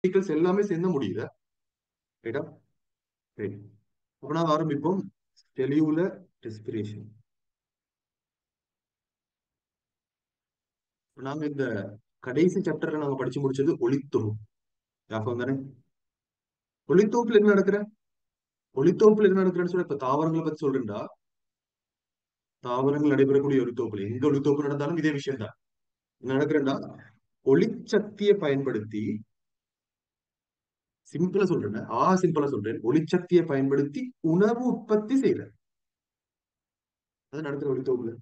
particles எல்லாமே சேர்ந்து முடியுதா? ரைட்டா? ரைட். அப்ப நாங்க ஆரம்பிப்போம். Cellular respiration. நாங்க இந்த கடைசி சாப்டர்ல நாங்க படிச்சு முடிச்சது ஒளித்தொகுப்பு. ஞாபகம் தானே? ஒளித்தொகுப்புல என்ன நடக்கிற ஒளித்தொகுப்புல என்ன நடக்கிறேன்னு சொல்ல, இப்ப தாவரங்களை பத்தி சொல்றேன்டா. தாவரங்கள் நடைபெறக்கூடிய ஒளித்தொகுப்புல எங்க ஒளித்தொகுப்பு நடந்தாலும் இதே விஷயம் தான். என்ன நடக்கிறேன்டா, ஒளிச்சக்தியை பயன்படுத்தி, சிம்பிளா சொல்றேன், சிம்பிளா சொல்றேன், ஒளிச்சக்தியை பயன்படுத்தி உணவு உற்பத்தி செய்யற அது நடக்கிற ஒளித்தொகுப்புல.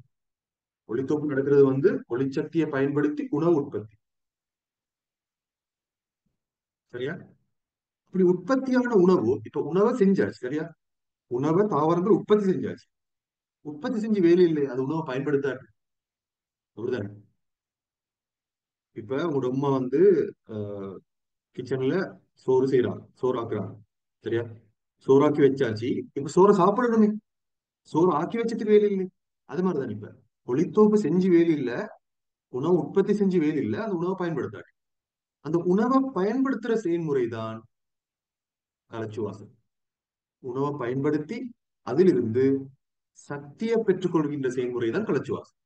ஒளித்தொகுப்பு நடக்கிறது வந்து ஒளிச்சக்தியை பயன்படுத்தி உணவு உற்பத்தி. சரியா? இப்படி உற்பத்தியான உணவு, இப்ப உணவை செஞ்சாச்சு. சரியா? உணவை தாவரங்கள் உற்பத்தி செஞ்சாச்சு. உற்பத்தி செஞ்சு வேலை இல்லை, அது உணவை பயன்படுத்தாது. அப்படிதானே? இப்ப உங்க அம்மா வந்து கிச்சன்ல சோறு செய்யறாங்க, சோறு ஆக்குறாங்க. சரியா? சோறாக்கி வச்சாச்சு. இப்ப சோறை சாப்பிடணுமே. சோறு ஆக்கி வச்சதுக்கு வேலை இல்லை. அது மாதிரிதான் இப்ப ஒளித்தோப்பு செஞ்சு வேலை இல்ல, உணவு உற்பத்தி செஞ்சு வேலை இல்ல, அந்த உணவை பயன்படுத்தாது. அந்த உணவை பயன்படுத்துற செயல்முறை தான் கலச்சுவாசம். உணவை பயன்படுத்தி அதிலிருந்து சக்தியை பெற்றுக் கொள்கின்ற செயல்முறை தான் கலச்சுவாசம்.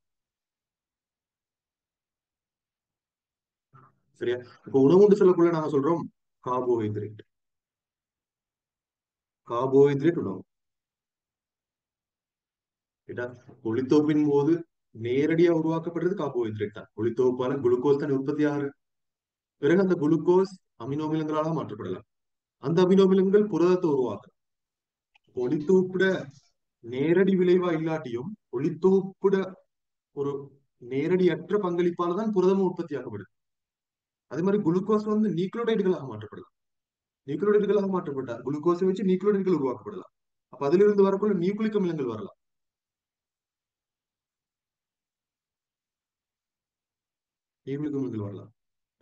சரியா? இப்ப உணவுன்னு சொல்லக்குள்ள நாங்க சொல்றோம் கார்போஹைட்ரேட். கார்போஹைட்ரேட் உணவு. கேட்டா, ஒளித்தோப்பின் போது நேரடியா உருவாக்கப்படுறது கார்போஹைட்ரேட் தான். ஒளித்தோப்பால குளுக்கோஸ் தான் உற்பத்தி ஆகுது. பிறகு அந்த குளுக்கோஸ் அமினோமிலங்களாக மாற்றப்படலாம். அந்த அமினோமிலங்கள் புரதத்தை உருவாக்கும். ஒளித்தோப்புட நேரடி விளைவா இல்லாட்டியும் ஒளித்தோப்புட ஒரு நேரடியற்ற பங்களிப்பால தான் புரதமும் உற்பத்தி ஆகப்படுது. அதே மாதிரி குளுக்கோஸ் வந்து நியூக்ளியோடைடுகளாக மாற்றப்படலாம். நியூக்ளியோடைடுகளாக மாற்றப்பட்டால் குளுக்கோஸை வச்சு நியூக்ளியோடைடுகள் உருவாக்கப்படலாம். அப்ப அதிலிருந்து வரக்குள்ள நியூக்ளிக் அமிலங்கள் வரலாம். நியூக்ளிக் அமிலங்கள் வரலாம்.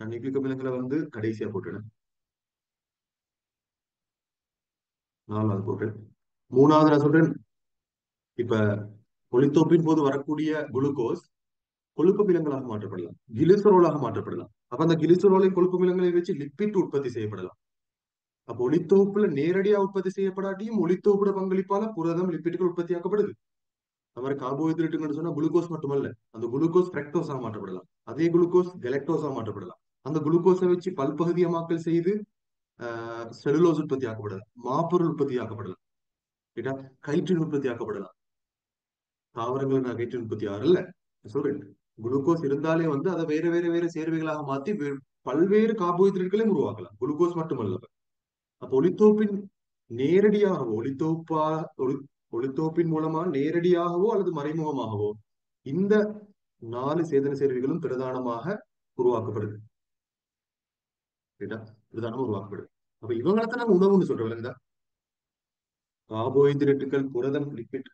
நான் நியூக்ளிக் அமிலங்களை வந்து கடைசியா போட்டுறேன். 4வது போட்டேன். 3வது நான் சொல்றேன். இப்ப ஒளித்தோப்பின் போது வரக்கூடிய குளுக்கோஸ் கொழுப்பு அமிலங்களாக மாற்றப்படலாம், கிளிசரோலாக மாற்றப்படலாம். அப்ப அந்த கிளிசரோலை கொழுப்பு அமிலங்களை வச்சு லிப்பிட் உற்பத்தி செய்யப்படலாம். அப்ப ஒளித்தொகுப்புல நேரடியா உற்பத்தி செய்யப்படாட்டியும் ஒளித்தொகுப்புட பங்களிப்பால புரதம் லிப்பிட்டுகள் உற்பத்தியாக்கப்படுது. அது மாதிரி கார்போஹைட்ரேட்டுன்னு சொன்னா குளுக்கோஸ் மட்டுமல்ல, அந்த குளுக்கோஸ் ஃப்ரக்டோஸா மாற்றப்படலாம். அதே குளுக்கோஸ் கெலக்டோஸா மாற்றப்படலாம். அந்த குளுக்கோஸை வச்சு பல்பகுதியமாக்கல் செய்து செலுலோஸ் உற்பத்தி ஆக்கப்படலாம், மாப்பொருள் உற்பத்தி ஆக்கப்படலாம். கேட்டா, கயிற்றின் உற்பத்தி ஆக்கப்படலாம். தாவரங்கள் நான் கயிற்றின் உற்பத்தி ஆகல சொல்றேன். குளுக்கோஸ் இருந்தாலே வந்து அதை வேற வேற வேற சேர்வைகளாக மாத்தி பல்வேறு கார்போஹைட்ரேட்களையும் உருவாக்கலாம், குளுக்கோஸ் மட்டுமல்ல. அப்ப ஒளித்தோப்பின் நேரடியாகவோ ஒளி ஒளித்தோப்பின் மூலமா நேரடியாகவோ அல்லது மறைமுகமாகவோ இந்த 4 சேதன சேர்வைகளும் பிரதானமாக உருவாக்கப்படுது. ரைட்டா? பிரதானமா உருவாக்கப்படுது. அப்ப இவங்களைத்தான் நம்ம உணவுன்னு சொல்றோம். விளங்குதா? கார்போஹைட்ரேட்டுகள், புரதம், லிப்பிட்.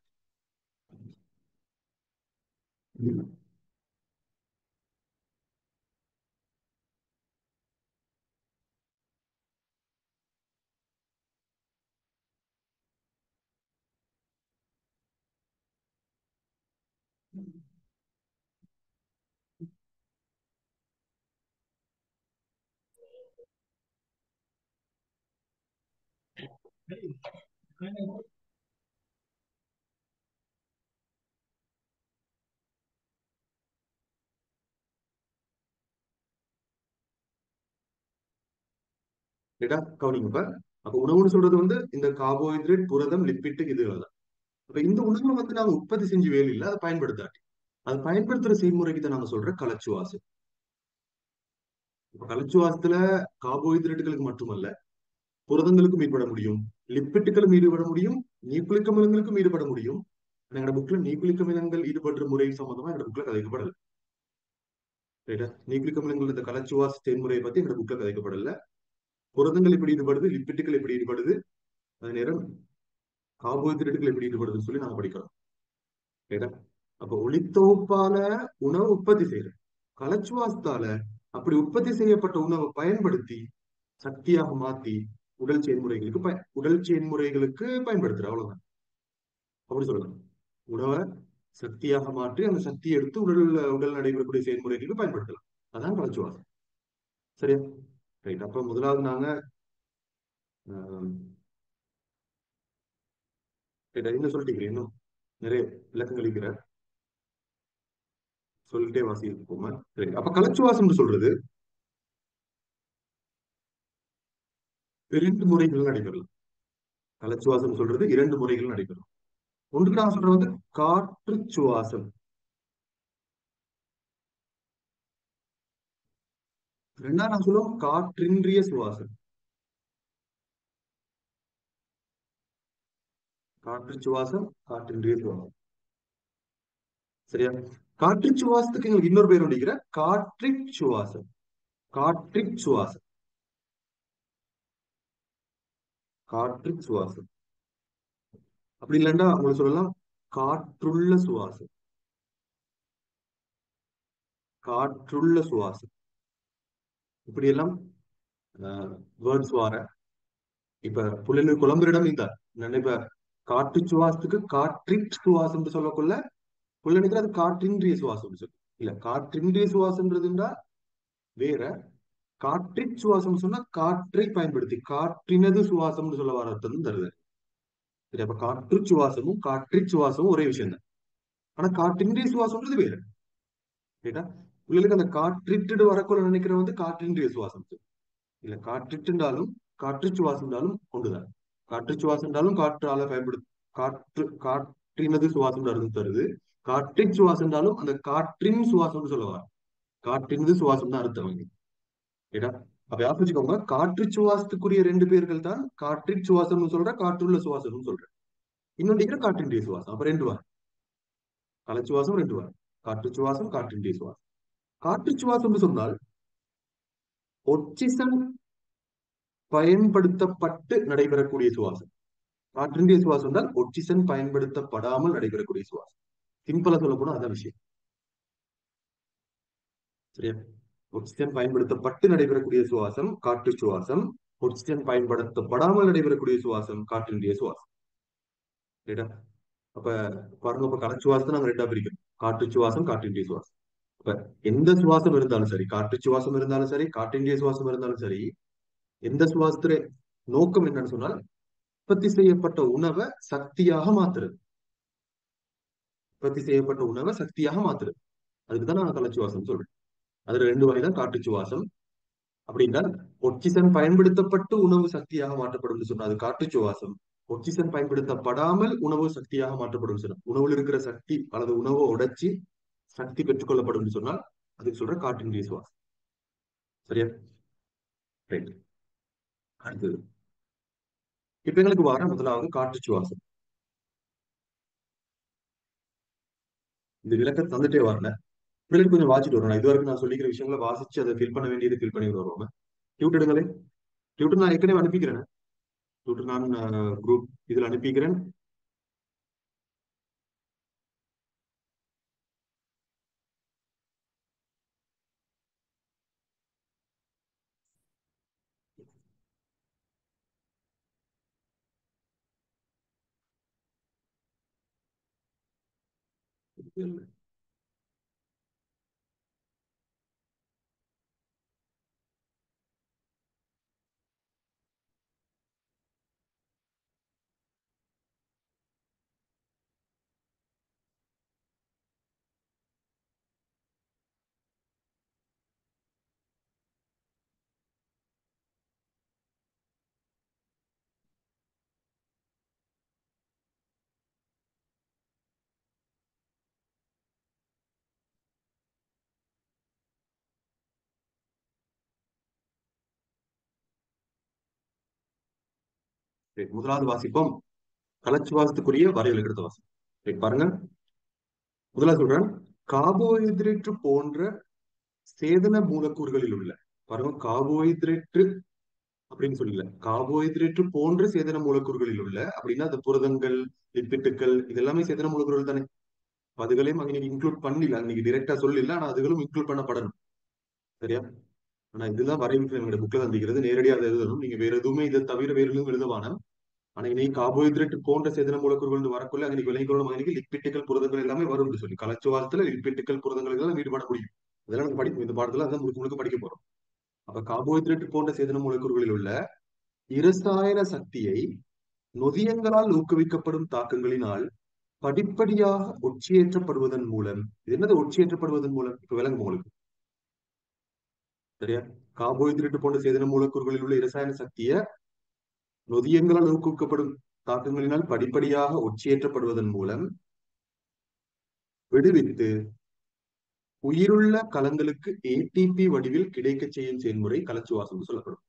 ரைட்டா? கவனிங்கப்ப. அப்ப உணவுன்னு சொல்றது வந்து இந்த கார்போஹைட்ரேட், புரதம், லிப்பிட் இதுகள் தான். அப்ப இந்த உணவை வந்து நாங்க உற்பத்தி செஞ்சு வேலை இல்லை, அதை பயன்படுத்தாட்டி அதை பயன்படுத்துற செய்முறைக்கு தான் நாங்க சொல்ற கலச்சுவாசம். இப்ப கலச்சுவாசத்துல கார்போஹைட்ரேட்டுகளுக்கு மட்டுமல்ல, புரதங்களுக்கும் ஈடுபட முடியும், லிப்பிட்டுகளும் ஈடுபட முடியும், நியூக்ளிக் அமிலங்களுக்கும் ஈடுபட முடியும். எங்களோட புக்ல நியூக்ளிக் அமிலங்கள் ஈடுபடுற முறை சம்பந்தமா எங்க புக்ல கதைக்கப்படல. ரைட்டா? நியூக்ளிக் அமிலங்கள் இந்த கலச்சுவாச செயல்முறையை பத்தி எங்க புக்ல கதைக்கப்படல. புரதங்கள் எப்படி ஈடுபடுது, லிப்பிட்டுகள் எப்படி ஈடுபடுது, அதே நேரம் கார்போஹைட்ரேட்டுகள் எப்படி ஈடுபடுதுன்னு சொல்லி நாங்க படிக்கிறோம். ரைட்டா? அப்ப ஒளித்தொகுப்பால உணவு உற்பத்தி செய்யறோம். கலச்சுவாசத்தால அப்படி உற்பத்தி செய்யப்பட்ட உணவை பயன்படுத்தி சக்தியாக மாத்தி உடல் செயல்முறைகளுக்கு பயன்படுத்துற அவ்வளவுதான். அப்படி சொல்லலாம். உணவை சக்தியாக மாற்றி அந்த சக்தியை எடுத்து உடல் நடைபெறக்கூடிய செயல்முறைகளுக்கு பயன்படுத்தலாம். அதான் கலச்சுவாசம். சரியா? ரைட். அப்ப முதலாவது நாங்க ஆஹ், ரைட், இன்னும் சொல்லிட்டீங்க, இன்னும் நிறைய விளக்கங்கள் இருக்கிற சொல்லிட்டே வாசி போமா. ரைட். அப்ப கலச்சுவாசம்னு சொல்றது இரண்டு முறைகள் நடைபெறலாம். கலச்சுவாசம் சொல்றது இரண்டு முறைகள் நடைபெறும். ஒன்றுக்கு நான் சொல்றது வந்து காற்று சுவாசம். ரெண்டாவது நான் சொல்லுவோம் காற்றின்றிய சுவாசம். காற்று சுவாசம், காற்றின்றிய சுவாசம். சரியா? காற்று சுவாசத்துக்கு எங்களுக்கு இன்னொரு பேர் அடிக்கிற காற்றிற் சுவாசம். காற்றிற் சுவாசம். காற்றிற் சுவாசம். அப்படி இல்லைன்னா உங்களுக்கு சொல்லலாம் காற்றுள்ள சுவாசம். காற்றுள்ள சுவாசம். இப்படி எல்லாம் வேர்ட்ஸ் வார. இப்ப புள்ளில் குழம்புரிடம் இந்த நினைப்ப காற்று சுவாசத்துக்கு காற்றிற் சுவாசம் சொல்லக்குள்ள புள்ளனுக்கு அது காற்றின்றிய சுவாசம் சொல்லு. இல்ல, காற்றின்றிய சுவாசம்ன்றதுண்டா வேற. காற்றிற் சுவாசம் சொன்னா காற்றை பயன்படுத்தி காற்றினது சுவாசம்னு சொல்ல வர அர்த்தம் தருது. சரி, அப்ப காற்று சுவாசமும் காற்றிற் சுவாசமும் ஒரே விஷயம் தான். ஆனா காற்றின்றிய சுவாசம்ன்றது வேற. கேட்டா உங்களுக்கு அந்த காற்றிட்டு வரக்குள்ள நினைக்கிற வந்து காற்றின்றிய சுவாசம். இல்ல, காற்றிட்டுண்டாலும் காற்று சுவாசம்னாலும் ஒன்றுதான். காற்று சுவாசம்னாலும் காற்றால பயன்படுத்த காற்றினது சுவாசம் அர்த்தம் தருது. காற்றின் சுவாசம்னாலும் அந்த காற்றின் சுவாசம்னு சொல்லுவாங்க. காற்றினது சுவாசம் தான் அர்த்தம் இங்க. கேட்டா அப்ப யார் வச்சுக்கோங்க, காற்று சுவாசத்துக்குரிய ரெண்டு பேர்கள் தான் காற்றின் சுவாசம்னு சொல்ற, காற்றுள்ள சுவாசம்னு சொல்ற. இன்னொன்று காற்றின்றிய சுவாசம். அப்ப ரெண்டு வாரம் கலச்சுவாசம், ரெண்டு வாரம் காற்று சுவாசம், காற்றின்றிய சுவாசம். காற்று சுவாசம் சொன்னால் ஒட்சிசன் பயன்படுத்தப்பட்டு நடைபெறக்கூடிய சுவாசம். காற்றின்றிய சுவாசம் என்றால் ஒட்சிசன் பயன்படுத்தப்படாமல் நடைபெறக்கூடிய சுவாசம். சிம்பிளா சொல்ல போனா அதான் விஷயம். சரியா? ஒட்சிஜன் பயன்படுத்தப்பட்டு நடைபெறக்கூடிய சுவாசம் காற்று சுவாசம். ஒட்சிஜன் பயன்படுத்தப்படாமல் நடைபெறக்கூடிய சுவாசம் காற்றின்றிய சுவாசம். சரிடா? அப்ப பாருங்க, இப்ப கலச்சுவாசத்தை நாங்க ரெண்டா பிரிக்கிறோம். காற்று சுவாசம், காற்றின்றிய சுவாசம். இப்ப எந்த சுவாசம் இருந்தாலும் சரி, காற்று சுவாசம் இருந்தாலும் சரி, காற்றின்றிய சுவாசம் இருந்தாலும் சரி, எந்த சுவாசத்துல நோக்கம் என்னன்னு சொன்னால் உற்பத்தி செய்யப்பட்ட உணவை சக்தியாக மாத்துறது. உற்பத்தி செய்யப்பட்ட உணவை சக்தியாக மாத்துறது. அதுக்குதான் நான் கலச்சுவாசம் சொல்றேன். அதுல ரெண்டு வகை தான் காற்று சுவாசம். அப்படின்னா ஒட்சிசன் பயன்படுத்தப்பட்டு உணவு சக்தியாக மாற்றப்படும் சொன்னா அது காற்று சுவாசம். ஒட்சிசன் பயன்படுத்தப்படாமல் உணவு சக்தியாக மாற்றப்படும் சொன்னா, உணவில் இருக்கிற சக்தி அல்லது உணவை உடைச்சி சக்தி பெற்றுக்கொள்ளப்படும் சொன்னால் அதுக்கு சொல்ற காற்றின்றிய சுவாசம். சரியா? ரைட். அடுத்தது இப்ப எங்களுக்கு வர முதலாவது காற்று சுவாசம். இந்த விளக்கம் தந்துட்டே வரல. பிள்ளைகள் கொஞ்சம் வாசிட்டு வரணும். இது வரைக்கும் நான் சொல்லிக்கிற விஷயங்களை வாசிச்சு அதை ஃபில் பண்ண வேண்டியது ஃபில் பண்ணி வருவோம். டியூட் எடுங்களே. டியூட்டர் நான் ஏற்கனவே அனுப்பிக்கிறேன். டியூட்டர் நான் குரூப் இதுல அனுப்பிக்கிறேன். முதலாவது வாசிப்போம். கலச்சுவாசத்துக்குரிய வரையறை எடுத்த வாசிப்போம். பாருங்க, முதலாவது சொல்றேன். கார்போஹைட்ரேட் போன்ற சேதன மூலக்கூறுகளில் உள்ள, பாருங்க, கார்போஹைட்ரேட் அப்படின்னு சொல்லல, கார்போஹைட்ரேட் போன்ற சேதன மூலக்கூறுகளில் உள்ள அப்படின்னா அது புரதங்கள், லிப்பிட்டுகள், இது எல்லாமே சேதன மூலக்கூறுகள் தானே. அதுகளையும் அன்னைக்கு இன்க்ளூட் பண்ணல, அன்னைக்கு டிரெக்டா சொல்லல, ஆனா அதுகளும் இன்க்ளூட் பண்ணப்படணும். சரியா? ஆனா இதுதான் வரைவு என்னோட புக்ல தந்திக்கிறது, நேரடியாக அதை எழுதணும். நீங்க வேற எதுவுமே இதை தவிர வேற எதுவும் எழுதவான. ஆனா இன்னைக்கு கார்போஹைட்ரேட் போன்ற சேதன மூலக்கூறுகள் வரக்குள்ள அன்னைக்கு விளைகொள்ளும் அன்னைக்கு லிப்பிட்டுகள், புரதங்கள் எல்லாமே வரும்னு சொல்லி கலச்சுவாசத்துல லிப்பிட்டுகள், புரதங்கள் எல்லாம் ஈடுபட முடியும். அதெல்லாம் நம்ம படிக்கும் இந்த பாடத்துல அதான் முழுக்க முழுக்க படிக்க போறோம். அப்ப கார்போஹைட்ரேட் போன்ற சேதன மூலக்கூறுகளில் உள்ள இரசாயன சக்தியை நொதியங்களால் ஊக்குவிக்கப்படும் தாக்கங்களினால் படிப்படியாக ஒட்சியேற்றப்படுவதன் மூலம். இது என்னது ஒட்சியேற்றப்படுவதன் மூலம்? இப்ப விளங்கும் உங்களுக்கு. சரியா? கார்போஹைட்ரேட் போன்ற சேதன மூலக்கூறுகளில் உள்ள இரசாயன சக்தியை நொதியங்களால் ஊக்குவிக்கப்படும் தாக்கங்களினால் படிப்படியாக ஒட்சியேற்றப்படுவதன் மூலம் விடுவித்து உயிருள்ள கலங்களுக்கு ஏடிபி வடிவில் கிடைக்க செய்யும் செயல்முறை கலச்சுவாசம் சொல்லப்படும்.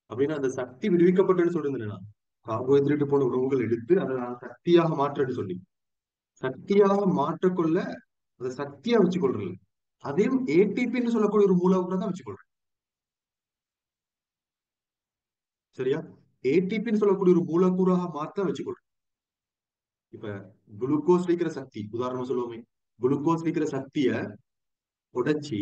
அப்படின்னா அந்த சக்தி விடுவிக்கப்பட்டதுன்னு சொல்றது என்னன்னா, கார்போஹைட்ரேட் போன்ற உணவுகள் எடுத்து அதை நான் சக்தியாக மாற்றன்னு சொல்லி சக்தியாக மாற்றக்கொள்ள அதை சக்தியா வச்சுக்கொள்றது. அதையும் ஏடிபின்னு சொல்லக்கூடிய ஒரு மூலக்கூறை தான் வச்சுக்கொள்றேன். சரியா? ஏடிபின்னு சொல்லக்கூடிய ஒரு மூலக்கூறாக மாற்ற வச்சுக்கொள்றேன். இப்ப குளுக்கோஸ் வைக்கிற சக்தி உதாரணம் சொல்லுவோமே, குளுக்கோஸ் வைக்கிற சக்திய உடைச்சி